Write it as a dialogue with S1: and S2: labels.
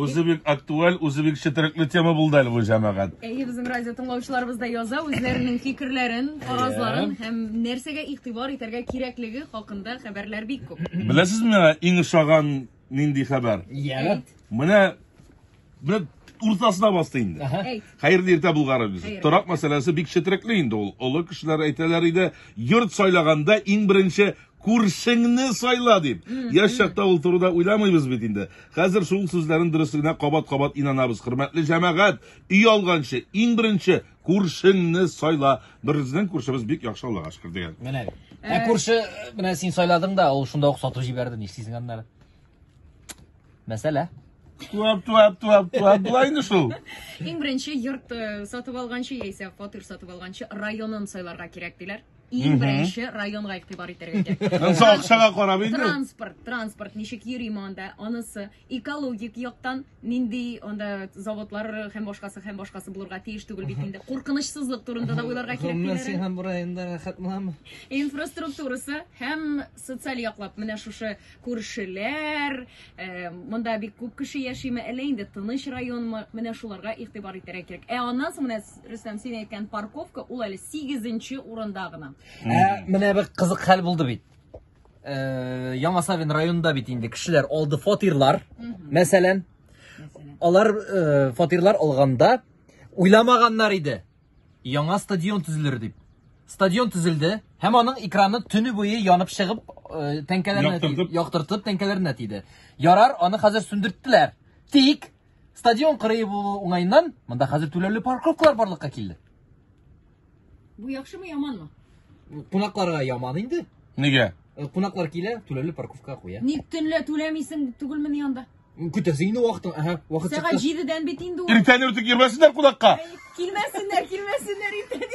S1: O'zbek aktual, O'zbek chitirikli tema bo'ldi hali bu jamoat.
S2: Bizim radyo tinglovchilarimiz da yoza o'zlarining fikrlarin, farazlarin ham narsaga e'tibor etarga kerakligi haqida xabarlar bek ko'p.
S1: Bilasizmi, eng ishog'an nindi xabar?
S3: Ya.
S1: Mana o'rtasida bosdi endi. Xayrli erta Bulg'arimiz. To'roq masalasi bek chitirikli endi ol. O'li kishilar aytalar edi, yurt soylaganda eng birinchi ko'rshingni soyla deb. Yashaqda o'ltirida o'ylamaymiz bit endi. Hozir shu so'zlarning durustligiga qabat-qabat inanamiz. Hurmatli jamoat, uy olganchi eng birinchi ko'rshingni soyla. Bizning ko'rshimiz bek yaxshi Allohga shukr degan.
S3: Mana. Ko'rshi bilan sen soylading-da, u shunday o'xsatib jiberdi, nishsizing anlar. Masala
S1: Tuap, bulayni shu.
S2: Eng birinchi yurt sotib olganchi esa fotir sotib olganchi rayonin soylarga kerak dilar. Eng birinchi rayonga e'tibor etarga kerak.
S1: Soqshaga qarab endi.
S2: Transport nishik yurimonda, onisi ekologik yoqdan nindi onda zavodlar ham boshqasi bulurga tegish tugul bitindi. Qo'rqinchsizlik turida da o'ylarga kerak dilar.
S3: Sen ham burayında xatmami?
S2: Infrastrukturasi ham sotsial yoqlab mana shu ko'rishlar, bunda bir ko'p kishi yashaymi, endi tinish rayonmi, mana shularga e'tibor etarga kerak. Ondan so'ng mana Rustam sen aytgan parkovka u hali 8-o'rindagina.
S3: Mana bir qiziq hal bo'ldi bit. Yangasavin rayonida bit endi kishilar oldi fotirlar. Masalan, ular fotirlar olganda o'ylamaganlar edi. Yangi stadion tuzilir deb. Stadion tuzildi. Hem onun ekranı tünü boyu yanıp çıkıp tenkelerini yoktırtıp tenkelerini etiydi. Yarar onu hazır sündürttüler. Tik stadion kırıyı bu onayından bunda hazır tülerli parkovkalar barlıkka kildi.
S2: Bu yakşı mı yaman mı?
S3: Kunaklara yaman indi.
S1: Nega?
S3: Kunaklar kile tülerli parkovka koya.
S2: Niptinle tülemiysin tügülmün yanında.
S3: Kütesini vaktin vakit
S2: çıktı. Sağa 7'den bitindi o.
S1: İrten örtük girmesinler kulakka.
S2: Girmesinler irten.